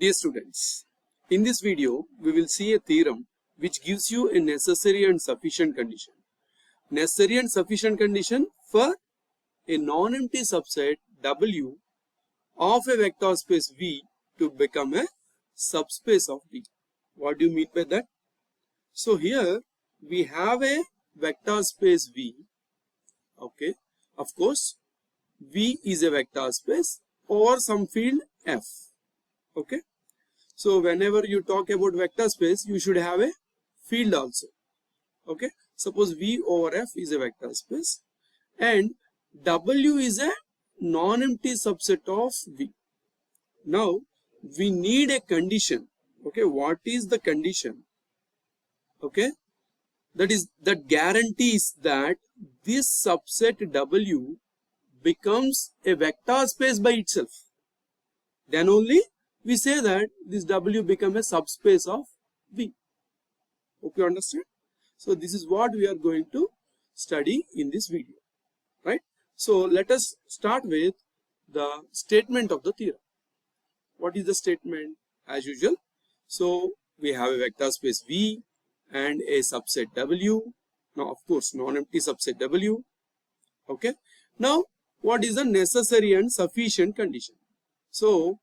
Dear students, in this video we will see a theorem which gives you a necessary and sufficient condition. Necessary and sufficient condition for a non-empty subset W of a vector space V to become a subspace of V. What do you mean by that? So here we have a vector space V. Okay, of course V is a vector space over some field F. Okay, so whenever you talk about vector space, you should have a field also. Okay, suppose V over F is a vector space and W is a non-empty subset of V. Now we need a condition. Okay, what is the condition? Okay, that guarantees that this subset W becomes a vector space by itself. Then only we say that this W become a subspace of V. Hope you understand. So this is what we are going to study in this video, right? So let us start with the statement of the theorem. What is the statement? As usual, so we have a vector space V and a subset W. Now of course non-empty subset W. Okay. Now what is the necessary and sufficient condition? So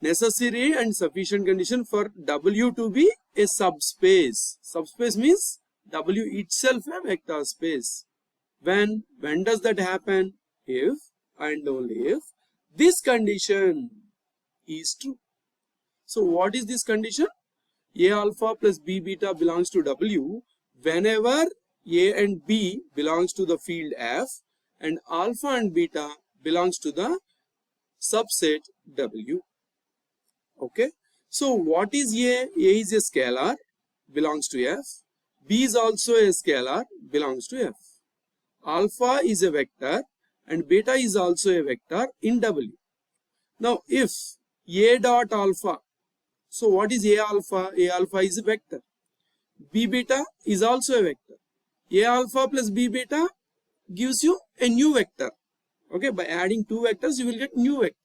necessary and sufficient condition for W to be a subspace. Subspace means W itself a vector space. When does that happen? If and only if this condition is true. So what is this condition? A alpha plus B beta belongs to W whenever A and B belongs to the field F and alpha and beta belongs to the subset W. Okay, so what is A? A is a scalar, belongs to F. B is also a scalar, belongs to F. Alpha is a vector and beta is also a vector in W. Now if A dot alpha, so what is A alpha? A alpha is a vector. B beta is also a vector. A alpha plus B beta gives you a new vector. Okay, by adding two vectors you will get new vector.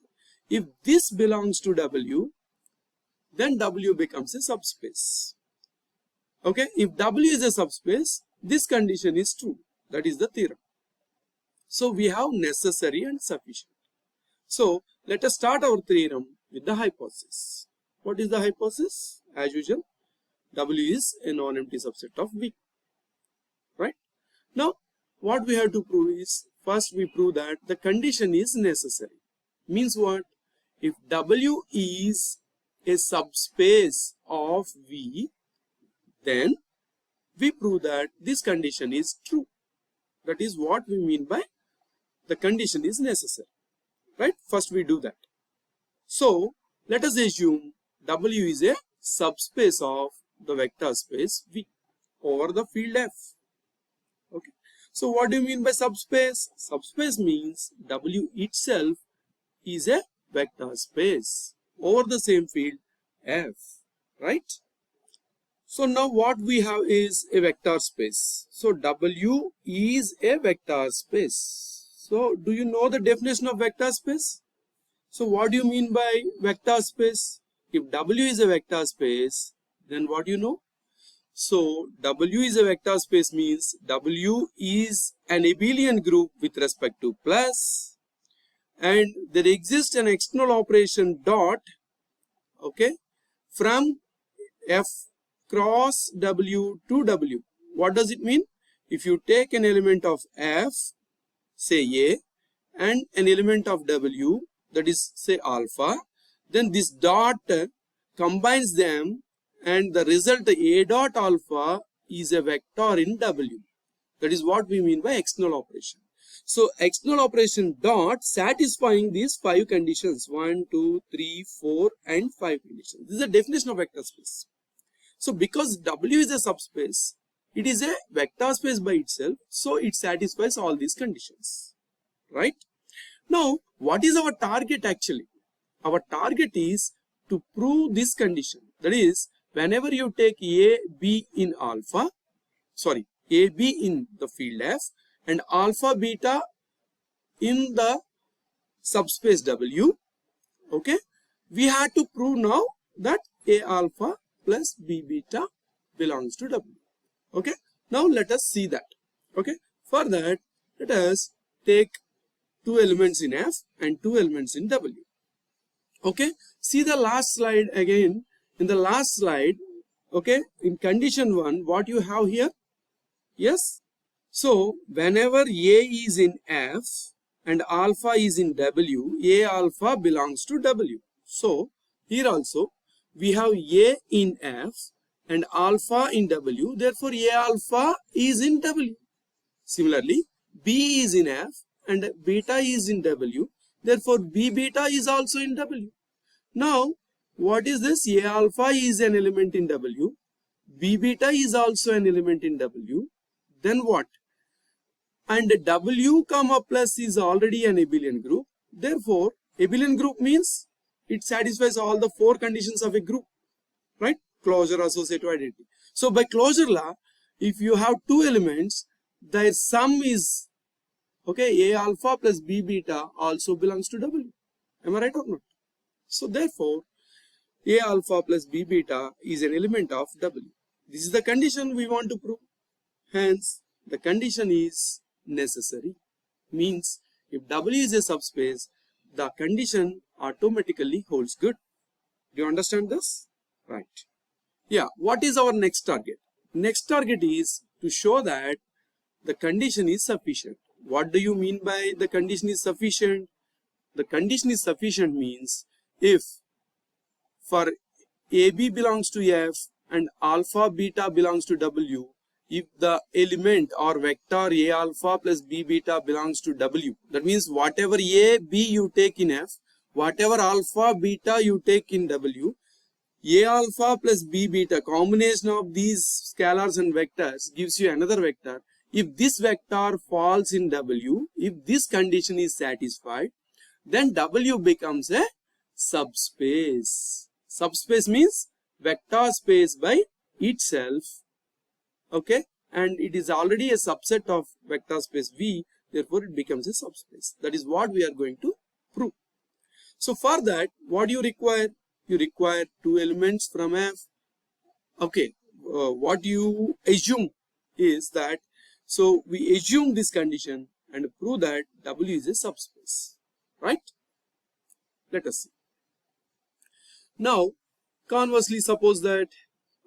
If this belongs to W, then W becomes a subspace. Okay, if W is a subspace, this condition is true. That is the theorem. So we have necessary and sufficient. So let us start our theorem with the hypothesis. What is the hypothesis? As usual, W is a non-empty subset of V. Right? Now what we have to prove is, first we prove that the condition is necessary. Means what? If W is a subspace of V, then we prove that this condition is true. That is what we mean by the condition is necessary. Right? First we do that. So let us assume W is a subspace of the vector space V over the field F. Okay. So what do you mean by subspace? Subspace means W itself is a vector space over the same field F, right? So now what we have is a vector space. So W is a vector space. So do you know the definition of vector space? So what do you mean by vector space? If W is a vector space, then what do you know? So W is a vector space means W is an abelian group with respect to plus, and there exists an external operation dot, okay, from F cross W to W. What does it mean? If you take an element of F, say A, and an element of W, that is say alpha, then this dot combines them and the result A dot alpha is a vector in W. That is what we mean by external operation. So external operation dot satisfying these 5 conditions, 1, 2, 3, 4 and 5 conditions. This is the definition of vector space. So because W is a subspace, it is a vector space by itself, so it satisfies all these conditions, right? Now what is our target actually? Our target is to prove this condition. That is, whenever you take A, B in alpha, sorry, A, B in the field F and alpha, beta in the subspace W, okay, we had to prove now that A alpha plus B beta belongs to W. Okay. Now let us see that. Okay. For that, let us take two elements in F and two elements in W. Okay. See the last slide again. In the last slide, okay, in condition 1, what you have here? Yes. So whenever A is in F and alpha is in W, A alpha belongs to W. So here also we have A in F and alpha in W. Therefore A alpha is in W. Similarly, B is in F and beta is in W. Therefore B beta is also in W. Now what is this? A alpha is an element in W. B beta is also an element in W. Then what? And W comma plus is already an abelian group. Therefore, abelian group means it satisfies all the four conditions of a group, right? Closure, associative, identity. So by closure law, if you have two elements, their sum is, okay, A alpha plus B beta also belongs to W. Am I right or not? So therefore, A alpha plus B beta is an element of W. This is the condition we want to prove. Hence, the condition is necessary. Means if W is a subspace, the condition automatically holds good. Do you understand this? Right. Yeah. What is our next target? Next target is to show that the condition is sufficient. What do you mean by the condition is sufficient? The condition is sufficient means if for AB belongs to F and alpha beta belongs to W, if the element or vector A alpha plus B beta belongs to W, that means whatever A, B you take in F, whatever alpha beta you take in W, A alpha plus B beta, combination of these scalars and vectors gives you another vector. If this vector falls in W, if this condition is satisfied, then W becomes a subspace. Subspace means vector space by itself. Okay, and it is already a subset of vector space V, therefore it becomes a subspace. That is what we are going to prove. So for that, what do you require? You require two elements from F. Okay, what you assume is that, so we assume this condition and prove that W is a subspace, right? Let us see. Now, conversely, suppose that,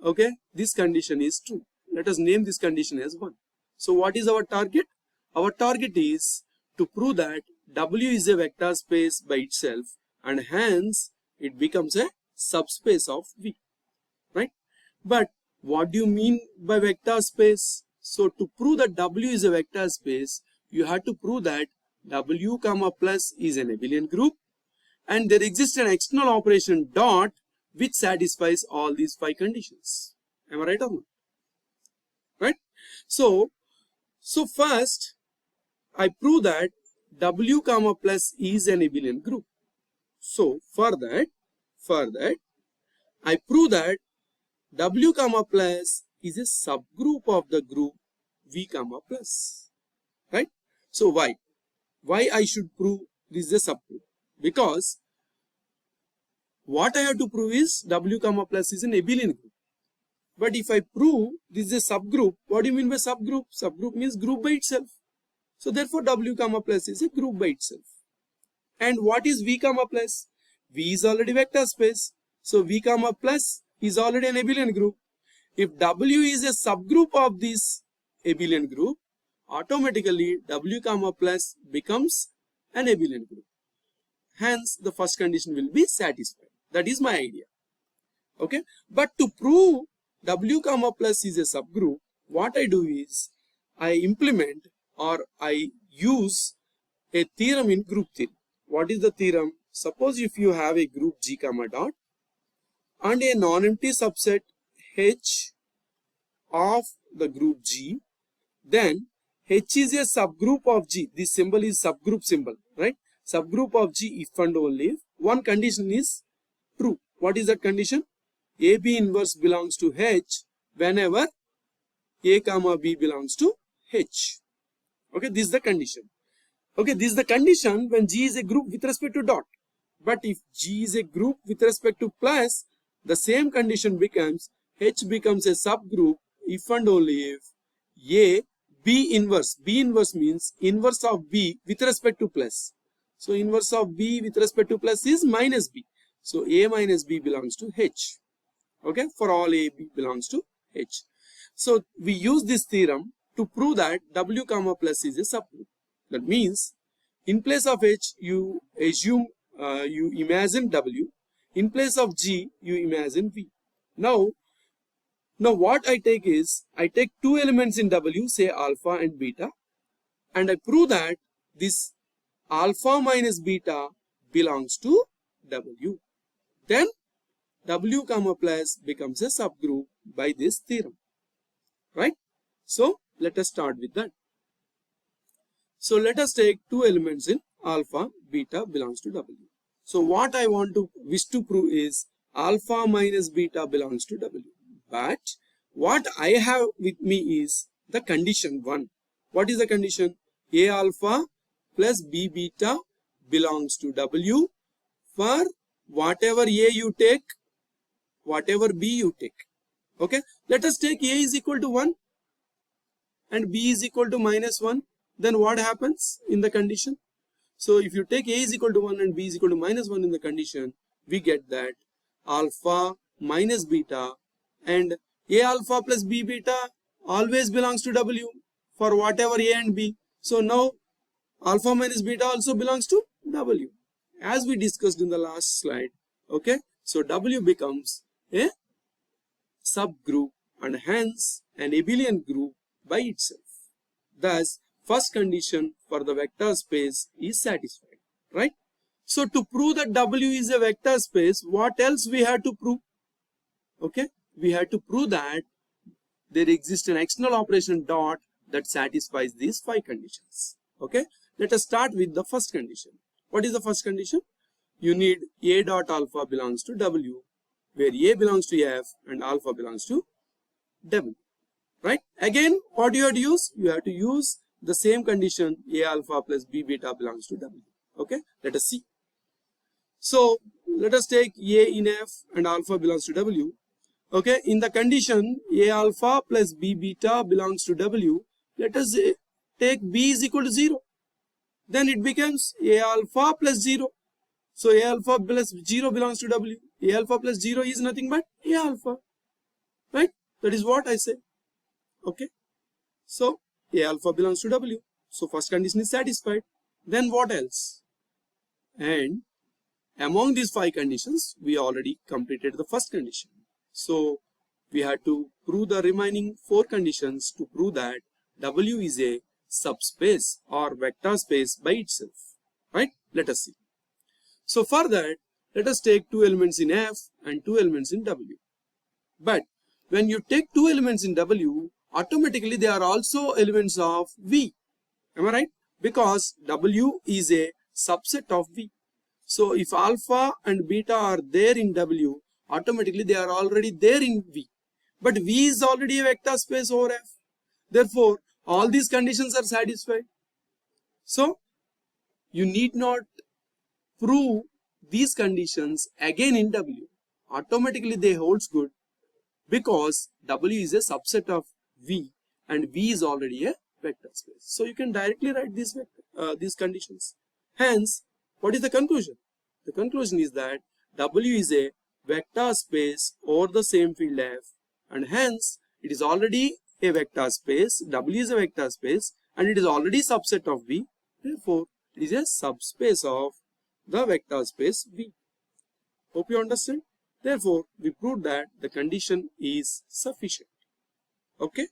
okay, this condition is true. Let us name this condition as 1. So what is our target? Our target is to prove that W is a vector space by itself and hence it becomes a subspace of V, right? But what do you mean by vector space? So to prove that W is a vector space, you have to prove that W comma plus is an abelian group and there exists an external operation dot which satisfies all these 5 conditions. Am I right or not? Right? So first I prove that W comma plus is an abelian group. So for that I prove that W comma plus is a subgroup of the group V comma plus. Right? So why I should prove this is a subgroup? Because what I have to prove is W comma plus is an abelian group. But if I prove this is a subgroup, what do you mean by subgroup? Subgroup means group by itself. So therefore W comma plus is a group by itself. And what is V comma plus? V is already vector space. So V comma plus is already an abelian group. If W is a subgroup of this abelian group, automatically W comma plus becomes an abelian group. Hence the first condition will be satisfied. That is my idea. Okay. But to prove W comma plus is a subgroup, what I do is I implement or I use a theorem in group theory. What is the theorem? Suppose if you have a group G comma dot and a non-empty subset H of the group G, then H is a subgroup of G. This symbol is subgroup symbol, right? Subgroup of G if and only if one condition is true. What is that condition? AB inverse belongs to H whenever A comma B belongs to H. Okay, this is the condition. Okay, this is the condition when G is a group with respect to dot. But if G is a group with respect to plus, the same condition becomes H becomes a subgroup if and only if A B inverse. B inverse means inverse of B with respect to plus. So inverse of B with respect to plus is minus B. So A minus B belongs to H. Okay, for all A B belongs to H. So we use this theorem to prove that W comma plus is a subgroup. That means in place of H you assume you imagine W. In place of G you imagine V. Now what I take is I take two elements in W, say alpha and beta, and I prove that this alpha minus beta belongs to W. Then W comma plus becomes a subgroup by this theorem, right? So let us start with that. So let us take two elements in alpha, beta belongs to W. So what I wish to prove is alpha minus beta belongs to W. But what I have with me is the condition 1. What is the condition? A alpha plus B beta belongs to W for whatever A you take, whatever B you take. Okay, let us take A is equal to 1 and B is equal to minus 1. Then what happens in the condition? So if you take A is equal to 1 and B is equal to minus 1 in the condition, we get that alpha minus beta, and A alpha plus B beta always belongs to W for whatever A and B. So now alpha minus beta also belongs to W, as we discussed in the last slide. Okay, so W becomes a subgroup and hence an abelian group by itself. Thus, first condition for the vector space is satisfied, right? So to prove that W is a vector space, what else we have to prove? Okay, we have to prove that there exists an external operation dot that satisfies these 5 conditions. Okay, let us start with the first condition. What is the first condition? You need A dot alpha belongs to W, where A belongs to F and alpha belongs to W, right? Again, what you have to use? You have to use the same condition, A alpha plus B beta belongs to W. Okay, let us see. So let us take A in F and alpha belongs to W. Okay, in the condition A alpha plus B beta belongs to W, let us take B is equal to 0. Then it becomes A alpha plus 0. So A alpha plus 0 belongs to W. A alpha plus 0 is nothing but A alpha, right? That is what I say. Okay, so A alpha belongs to W. So first condition is satisfied. Then what else? And among these 5 conditions, we already completed the first condition. So we had to prove the remaining 4 conditions to prove that W is a subspace or vector space by itself, right? Let us see. So for that, let us take 2 elements in F and 2 elements in W. But when you take 2 elements in W, automatically they are also elements of V. Am I right? Because W is a subset of V. So if alpha and beta are there in W, automatically they are already there in V. But V is already a vector space over F. Therefore, all these conditions are satisfied. So you need not prove these conditions again in W. Automatically they holds good because W is a subset of V and V is already a vector space. So you can directly write these conditions. Hence, what is the conclusion? The conclusion is that W is a vector space over the same field F, and hence it is already a vector space. W is a vector space and it is already subset of V. Therefore, it is a subspace of the vector space V. Hope you understand. Therefore, we proved that the condition is sufficient. Okay.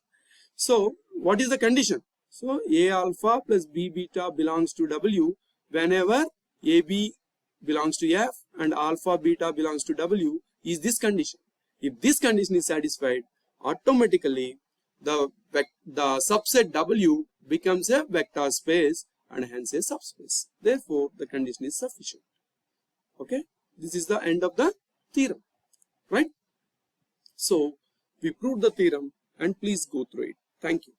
So, what is the condition? So, A alpha plus B beta belongs to W whenever AB belongs to F and alpha beta belongs to W is this condition. If this condition is satisfied, automatically the subset W becomes a vector space and hence a subspace. Therefore, the condition is sufficient. Okay. This is the end of the theorem, right? So, we proved the theorem and please go through it. Thank you.